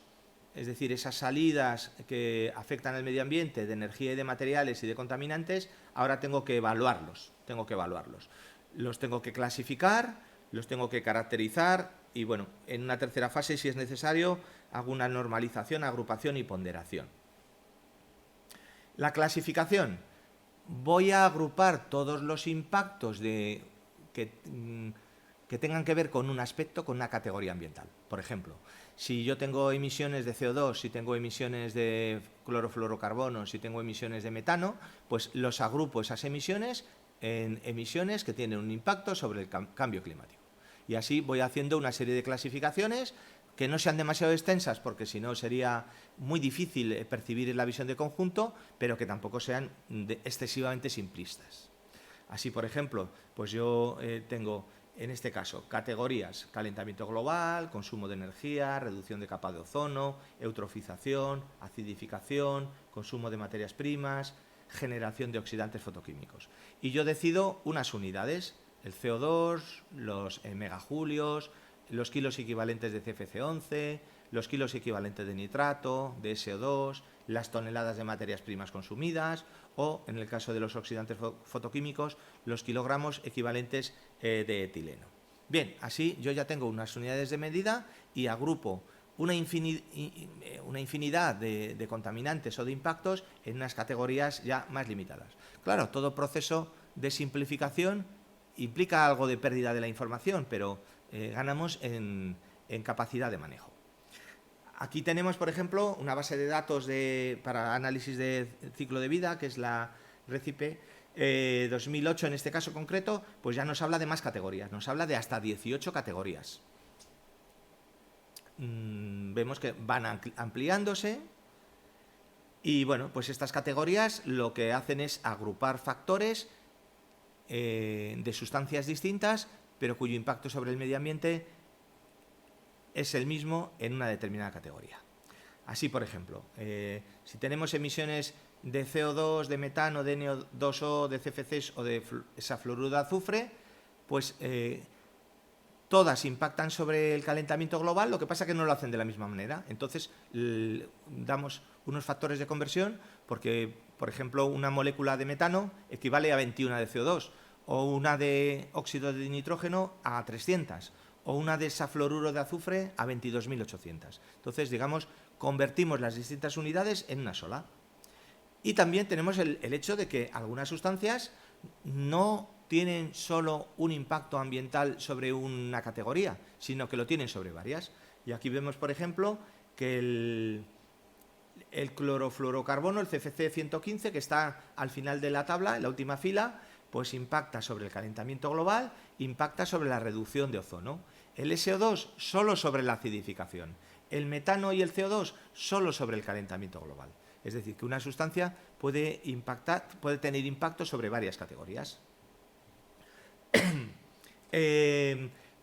Speaker 1: es decir, esas salidas que afectan al medio ambiente de energía y de materiales y de contaminantes, ahora tengo que evaluarlos. Los tengo que clasificar, los tengo que caracterizar y, bueno, en una tercera fase, si es necesario, hago una normalización, agrupación y ponderación. La clasificación. Voy a agrupar todos los impactos que tengan que ver con un aspecto, con una categoría ambiental. Por ejemplo, si yo tengo emisiones de CO2, si tengo emisiones de clorofluorocarbono, si tengo emisiones de metano, pues los agrupo esas emisiones en emisiones que tienen un impacto sobre el cambio climático. Y así voy haciendo una serie de clasificaciones que no sean demasiado extensas, porque si no sería muy difícil percibir la visión de conjunto, pero que tampoco sean excesivamente simplistas. Así, por ejemplo, pues yo tengo, en este caso, categorías: calentamiento global, consumo de energía, reducción de capa de ozono, eutrofización, acidificación, consumo de materias primas, generación de oxidantes fotoquímicos. Y yo decido unas unidades: el CO2, los megajulios, los kilos equivalentes de CFC11, los kilos equivalentes de nitrato, de SO2, las toneladas de materias primas consumidas o, en el caso de los oxidantes fotoquímicos, los kilogramos equivalentes de etileno. Bien, así yo ya tengo unas unidades de medida y agrupo una infinidad de contaminantes o de impactos en unas categorías ya más limitadas. Claro, todo proceso de simplificación implica algo de pérdida de la información, pero ganamos en capacidad de manejo. Aquí tenemos, por ejemplo, una base de datos para análisis de ciclo de vida, que es la RECIPE 2008 en este caso concreto, pues ya nos habla de más categorías, nos habla de hasta 18 categorías. Vemos que van ampliándose y, bueno, pues estas categorías lo que hacen es agrupar factores de sustancias distintas, pero cuyo impacto sobre el medio ambiente es el mismo en una determinada categoría. Así, por ejemplo, si tenemos emisiones de CO2, de metano, de NO2O, de CFCs o de hexafluoruro de azufre, pues todas impactan sobre el calentamiento global, lo que pasa es que no lo hacen de la misma manera. Entonces, damos unos factores de conversión porque, por ejemplo, una molécula de metano equivale a 21 de CO2 o una de óxido de nitrógeno a 300 o una de hexafluoruro de azufre a 22.800. Entonces, digamos, convertimos las distintas unidades en una sola. Y también tenemos el hecho de que algunas sustancias no tienen solo un impacto ambiental sobre una categoría, sino que lo tienen sobre varias. Y aquí vemos, por ejemplo, que el clorofluorocarbono, el CFC 115, que está al final de la tabla, en la última fila, pues impacta sobre el calentamiento global, impacta sobre la reducción de ozono. El SO2 solo sobre la acidificación. El metano y el CO2 solo sobre el calentamiento global. Es decir, que una sustancia puede tener impacto sobre varias categorías.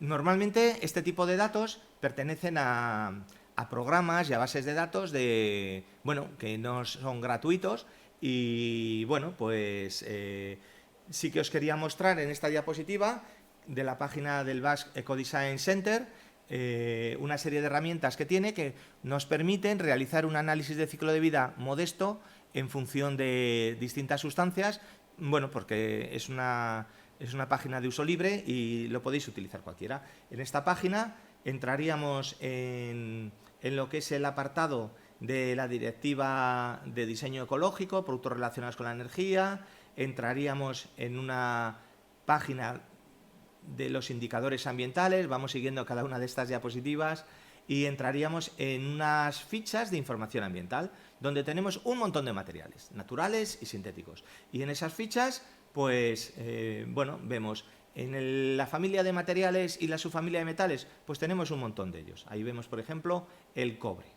Speaker 1: Normalmente este tipo de datos pertenecen a programas y a bases de datos que no son gratuitos y bueno, pues sí que os quería mostrar en esta diapositiva de la página del Basque Ecodesign Center una serie de herramientas que tiene que nos permiten realizar un análisis de ciclo de vida modesto en función de distintas sustancias, bueno, porque es una página de uso libre y lo podéis utilizar cualquiera. En esta página entraríamos en lo que es el apartado de la Directiva de Diseño Ecológico, productos relacionados con la energía, entraríamos en una página de los indicadores ambientales, vamos siguiendo cada una de estas diapositivas y entraríamos en unas fichas de información ambiental donde tenemos un montón de materiales, naturales y sintéticos. Y en esas fichas, pues, vemos en la familia de materiales y la subfamilia de metales, pues tenemos un montón de ellos. Ahí vemos, por ejemplo, el cobre.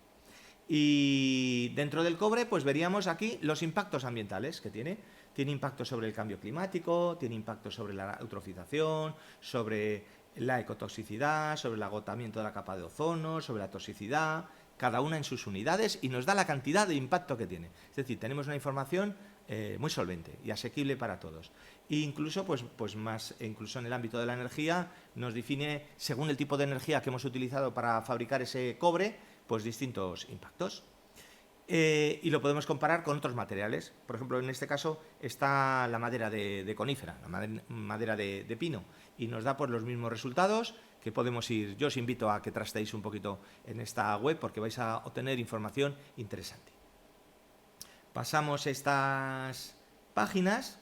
Speaker 1: Y dentro del cobre, pues veríamos aquí los impactos ambientales que tiene. Tiene impacto sobre el cambio climático, tiene impacto sobre la eutrofización, sobre la ecotoxicidad, sobre el agotamiento de la capa de ozono, sobre la toxicidad, cada una en sus unidades y nos da la cantidad de impacto que tiene. Es decir, tenemos una información muy solvente y asequible para todos. E incluso, incluso en el ámbito de la energía, nos define, según el tipo de energía que hemos utilizado para fabricar ese cobre, pues distintos impactos. Y lo podemos comparar con otros materiales. Por ejemplo, en este caso está la madera de conífera, la madera de pino, y nos da pues los mismos resultados que podemos ir. Yo os invito a que trasteéis un poquito en esta web porque vais a obtener información interesante. Pasamos estas páginas.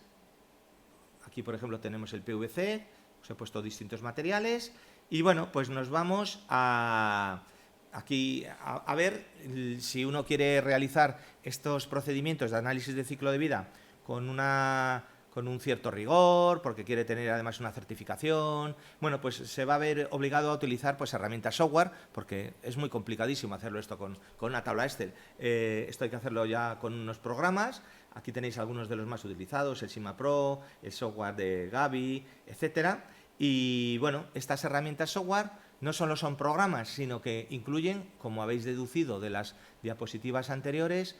Speaker 1: Aquí, por ejemplo, tenemos el PVC, os he puesto distintos materiales y bueno, pues nos vamos aquí a ver si uno quiere realizar estos procedimientos de análisis de ciclo de vida con un cierto rigor, porque quiere tener además una certificación. Bueno, pues se va a ver obligado a utilizar pues herramientas software, porque es muy complicadísimo hacerlo esto con una tabla Excel. Esto hay que hacerlo ya con unos programas. Aquí tenéis algunos de los más utilizados, el Sigma Pro, el software de Gavi, etcétera. Y bueno, estas herramientas software no solo son programas, sino que incluyen, como habéis deducido de las diapositivas anteriores,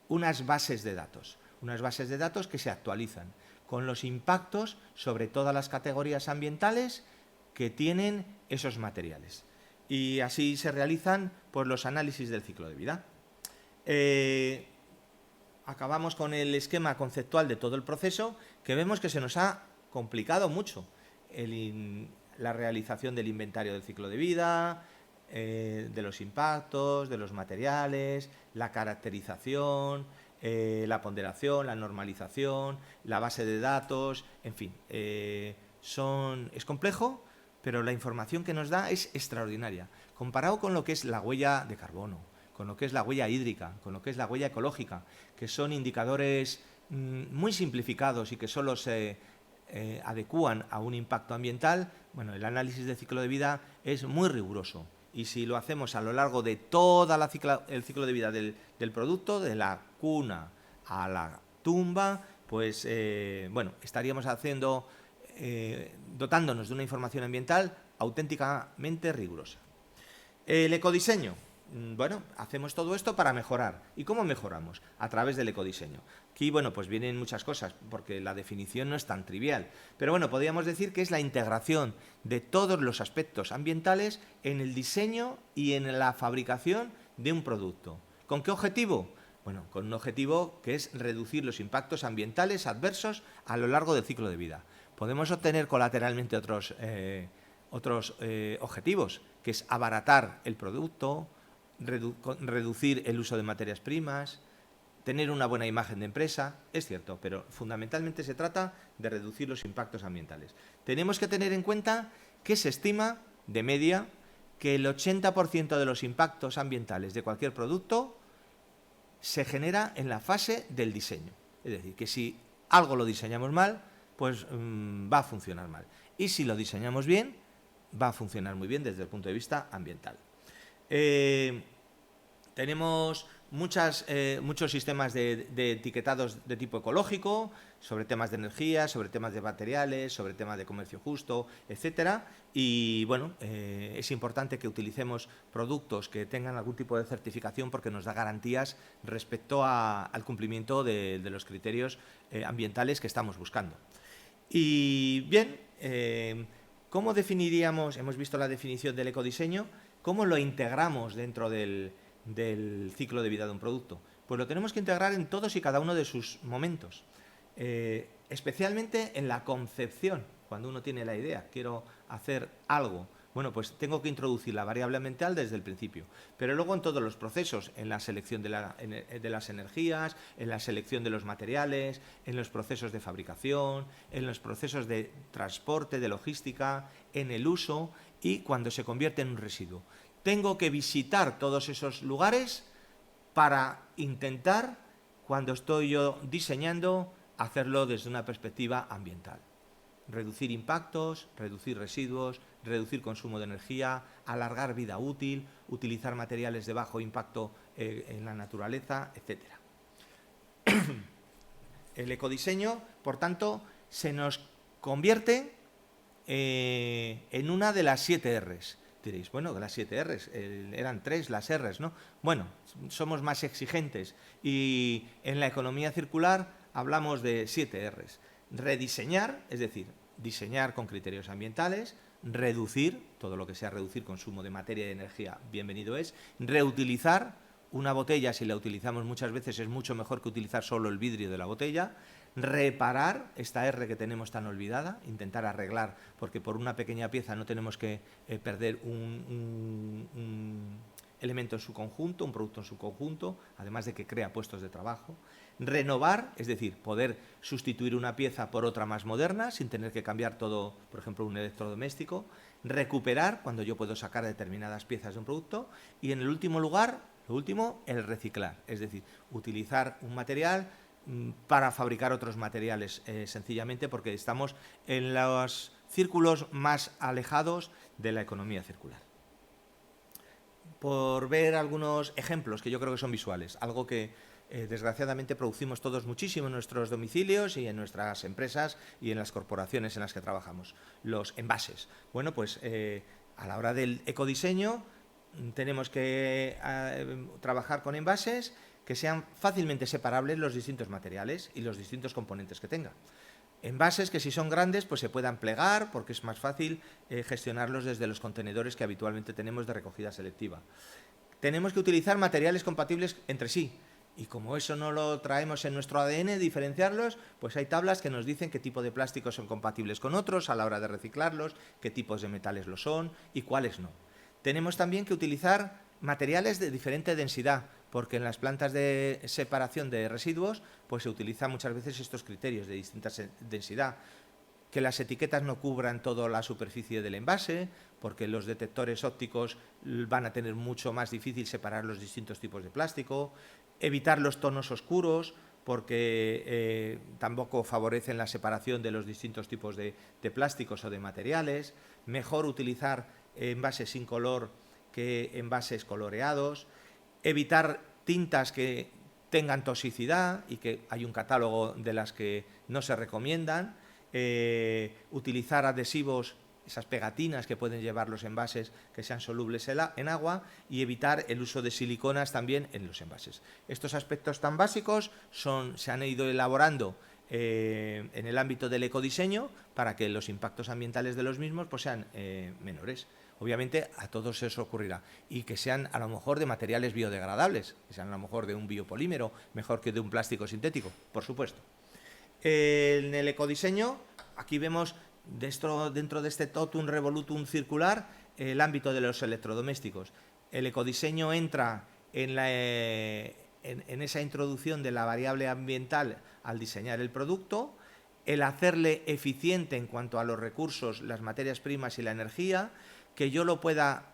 Speaker 1: unas bases de datos que se actualizan con los impactos sobre todas las categorías ambientales que tienen esos materiales. Y así se realizan pues, los análisis del ciclo de vida. Acabamos con el esquema conceptual de todo el proceso, que vemos que se nos ha complicado mucho la realización del inventario del ciclo de vida, de los impactos, de los materiales, la caracterización, la ponderación, la normalización, la base de datos, en fin, es complejo, pero la información que nos da es extraordinaria, comparado con lo que es la huella de carbono, con lo que es la huella hídrica, con lo que es la huella ecológica, que son indicadores muy simplificados y que solo se adecúan a un impacto ambiental. Bueno, el análisis de ciclo de vida es muy riguroso y si lo hacemos a lo largo de todo el ciclo de vida del producto, de la cuna a la tumba, pues estaríamos dotándonos de una información ambiental auténticamente rigurosa. El ecodiseño. Bueno, hacemos todo esto para mejorar. ¿Y cómo mejoramos? A través del ecodiseño. Aquí, bueno, pues vienen muchas cosas, porque la definición no es tan trivial. Pero bueno, podríamos decir que es la integración de todos los aspectos ambientales en el diseño y en la fabricación de un producto. ¿Con qué objetivo? Bueno, con un objetivo que es reducir los impactos ambientales adversos a lo largo del ciclo de vida. Podemos obtener colateralmente otros objetivos, que es abaratar el producto, reducir el uso de materias primas, tener una buena imagen de empresa, es cierto, pero fundamentalmente se trata de reducir los impactos ambientales. Tenemos que tener en cuenta que se estima, de media, que el 80% de los impactos ambientales de cualquier producto se genera en la fase del diseño. Es decir, que si algo lo diseñamos mal, pues va a funcionar mal. Y si lo diseñamos bien, va a funcionar muy bien desde el punto de vista ambiental. Tenemos muchos sistemas de etiquetados de tipo ecológico, sobre temas de energía, sobre temas de materiales, sobre temas de comercio justo, etcétera. Y bueno, es importante que utilicemos productos que tengan algún tipo de certificación porque nos da garantías respecto al cumplimiento de los criterios ambientales que estamos buscando. Y bien, ¿cómo definiríamos? Hemos visto la definición del ecodiseño. ¿Cómo lo integramos dentro del ciclo de vida de un producto? Pues lo tenemos que integrar en todos y cada uno de sus momentos, especialmente en la concepción, cuando uno tiene la idea, quiero hacer algo, bueno, pues tengo que introducir la variable ambiental desde el principio, pero luego en todos los procesos, en la selección de las energías, en la selección de los materiales, en los procesos de fabricación, en los procesos de transporte, de logística, en el uso y cuando se convierte en un residuo. Tengo que visitar todos esos lugares para intentar, cuando estoy yo diseñando, hacerlo desde una perspectiva ambiental. Reducir impactos, reducir residuos, reducir consumo de energía, alargar vida útil, utilizar materiales de bajo impacto en la naturaleza, etc. El ecodiseño, por tanto, se nos convierte en una de las 7 Rs. Diréis, bueno, de las 7 Rs, eran 3 las Rs, ¿no? Bueno, somos más exigentes y en la economía circular hablamos de 7 Rs. Rediseñar, es decir, diseñar con criterios ambientales, reducir, todo lo que sea reducir consumo de materia y de energía, bienvenido es, reutilizar, una botella si la utilizamos muchas veces es mucho mejor que utilizar solo el vidrio de la botella, reparar esta R que tenemos tan olvidada, intentar arreglar, porque por una pequeña pieza no tenemos que perder un elemento en su conjunto, un producto en su conjunto, además de que crea puestos de trabajo. Renovar, es decir, poder sustituir una pieza por otra más moderna sin tener que cambiar todo, por ejemplo, un electrodoméstico. Recuperar, cuando yo puedo sacar determinadas piezas de un producto. Y en el último lugar, lo último, el reciclar, es decir, utilizar un material para fabricar otros materiales, sencillamente porque estamos en los círculos más alejados de la economía circular. Por ver algunos ejemplos que yo creo que son visuales, algo que desgraciadamente producimos todos muchísimo en nuestros domicilios y en nuestras empresas y en las corporaciones en las que trabajamos. Los envases. Bueno, pues a la hora del ecodiseño tenemos que trabajar con envases que sean fácilmente separables los distintos materiales y los distintos componentes que tengan. Envases que si son grandes pues se puedan plegar porque es más fácil gestionarlos desde los contenedores que habitualmente tenemos de recogida selectiva. Tenemos que utilizar materiales compatibles entre sí y como eso no lo traemos en nuestro ADN, diferenciarlos, pues hay tablas que nos dicen qué tipo de plásticos son compatibles con otros a la hora de reciclarlos, qué tipos de metales lo son y cuáles no. Tenemos también que utilizar materiales de diferente densidad, porque en las plantas de separación de residuos pues se utilizan muchas veces estos criterios de distinta densidad. Que las etiquetas no cubran toda la superficie del envase, porque los detectores ópticos van a tener mucho más difícil separar los distintos tipos de plástico. Evitar los tonos oscuros, porque tampoco favorecen la separación de los distintos tipos de plásticos o de materiales. Mejor utilizar envases sin color que envases coloreados. Evitar tintas que tengan toxicidad y que hay un catálogo de las que no se recomiendan. Utilizar adhesivos, esas pegatinas que pueden llevar los envases que sean solubles en agua y evitar el uso de siliconas también en los envases. Estos aspectos tan básicos se han ido elaborando en el ámbito del ecodiseño para que los impactos ambientales de los mismos pues, sean menores. Obviamente a todos se os ocurrirá y que sean a lo mejor de materiales biodegradables, que sean a lo mejor de un biopolímero, mejor que de un plástico sintético, por supuesto. En el ecodiseño, aquí vemos dentro de este totum revolutum circular el ámbito de los electrodomésticos. El ecodiseño entra en esa introducción de la variable ambiental al diseñar el producto, el hacerle eficiente en cuanto a los recursos, las materias primas y la energía, que yo lo pueda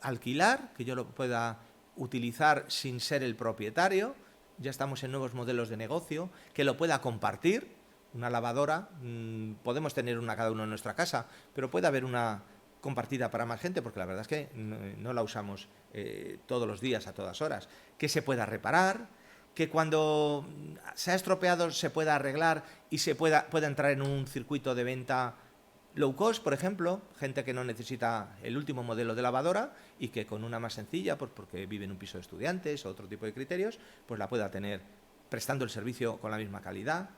Speaker 1: alquilar, que yo lo pueda utilizar sin ser el propietario, ya estamos en nuevos modelos de negocio, que lo pueda compartir, una lavadora, podemos tener una cada uno en nuestra casa, pero puede haber una compartida para más gente, porque la verdad es que no la usamos todos los días, a todas horas, que se pueda reparar, que cuando se ha estropeado se pueda arreglar y pueda entrar en un circuito de venta low cost, por ejemplo, gente que no necesita el último modelo de lavadora y que con una más sencilla, pues porque vive en un piso de estudiantes o otro tipo de criterios, pues la pueda tener prestando el servicio con la misma calidad,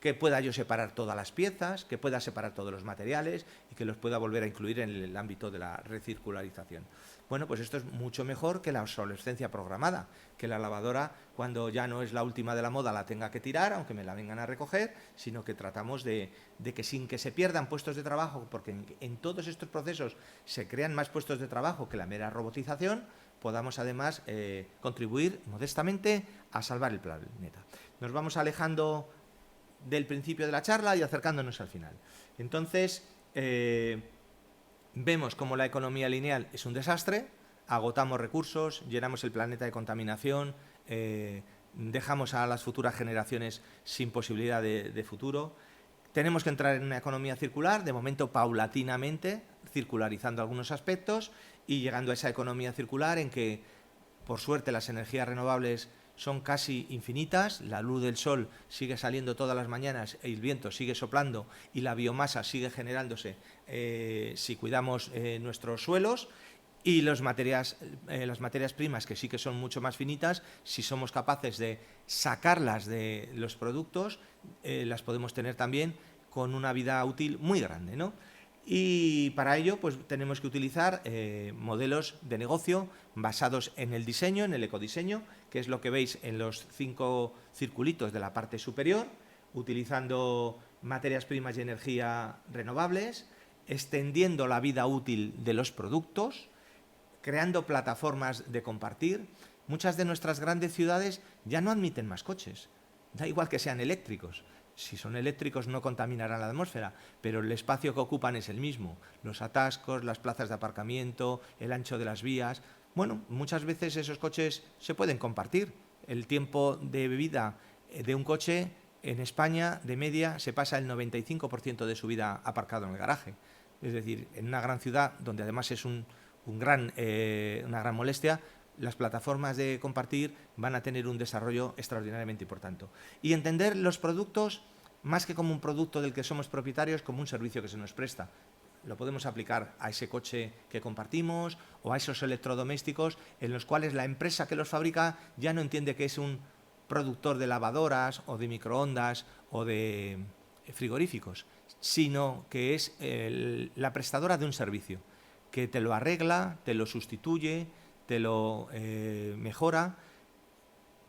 Speaker 1: que pueda yo separar todas las piezas, que pueda separar todos los materiales y que los pueda volver a incluir en el ámbito de la recircularización. Bueno, pues esto es mucho mejor que la obsolescencia programada, que la lavadora, cuando ya no es la última de la moda, la tenga que tirar, aunque me la vengan a recoger, sino que tratamos de que sin que se pierdan puestos de trabajo, porque en todos estos procesos se crean más puestos de trabajo que la mera robotización, podamos además contribuir modestamente a salvar el planeta. Nos vamos alejando del principio de la charla y acercándonos al final. Entonces, vemos cómo la economía lineal es un desastre, agotamos recursos, llenamos el planeta de contaminación, dejamos a las futuras generaciones sin posibilidad de futuro. Tenemos que entrar en una economía circular, de momento paulatinamente, circularizando algunos aspectos y llegando a esa economía circular en que, por suerte, las energías renovables son casi infinitas, la luz del sol sigue saliendo todas las mañanas y el viento sigue soplando y la biomasa sigue generándose si cuidamos nuestros suelos, y las materias primas, que sí que son mucho más finitas, si somos capaces de sacarlas de los productos, las podemos tener también con una vida útil muy grande, ¿no? Y para ello pues tenemos que utilizar modelos de negocio basados en el diseño, en el ecodiseño, que es lo que veis en los 5 circulitos de la parte superior, utilizando materias primas y energía renovables, extendiendo la vida útil de los productos, creando plataformas de compartir. Muchas de nuestras grandes ciudades ya no admiten más coches, da igual que sean eléctricos. Si son eléctricos no contaminarán la atmósfera, pero el espacio que ocupan es el mismo. Los atascos, las plazas de aparcamiento, el ancho de las vías. Bueno, muchas veces esos coches se pueden compartir. El tiempo de vida de un coche en España, de media, se pasa el 95% de su vida aparcado en el garaje. Es decir, en una gran ciudad, donde además es una gran molestia, las plataformas de compartir van a tener un desarrollo extraordinariamente importante. Y entender los productos más que como un producto del que somos propietarios, como un servicio que se nos presta. Lo podemos aplicar a ese coche que compartimos o a esos electrodomésticos en los cuales la empresa que los fabrica ya no entiende que es un productor de lavadoras o de microondas o de frigoríficos, sino que es la prestadora de un servicio, que te lo arregla, te lo sustituye, te lo mejora,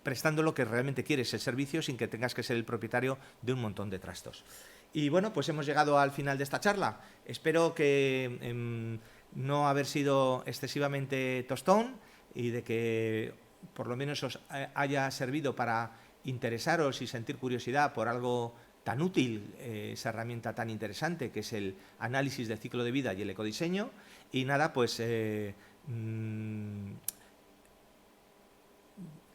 Speaker 1: prestando lo que realmente quieres, el servicio, sin que tengas que ser el propietario de un montón de trastos. Y bueno, pues hemos llegado al final de esta charla. Espero que no haber sido excesivamente tostón y de que por lo menos os haya servido para interesaros y sentir curiosidad por algo tan útil, esa herramienta tan interesante que es el análisis del ciclo de vida y el ecodiseño. Y nada, pues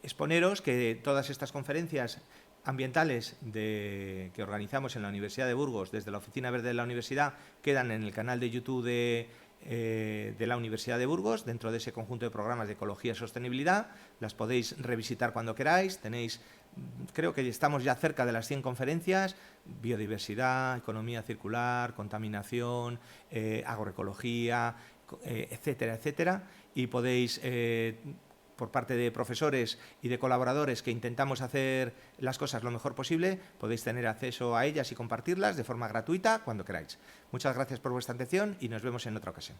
Speaker 1: exponeros que todas estas conferencias ambientales que organizamos en la Universidad de Burgos desde la Oficina Verde de la Universidad quedan en el canal de YouTube de la Universidad de Burgos, dentro de ese conjunto de programas de ecología y sostenibilidad. Las podéis revisitar cuando queráis. Creo que estamos ya cerca de las 100 conferencias: biodiversidad, economía circular, contaminación, agroecología, etcétera, etcétera. Y podéis, por parte de profesores y de colaboradores que intentamos hacer las cosas lo mejor posible, podéis tener acceso a ellas y compartirlas de forma gratuita cuando queráis. Muchas gracias por vuestra atención y nos vemos en otra ocasión.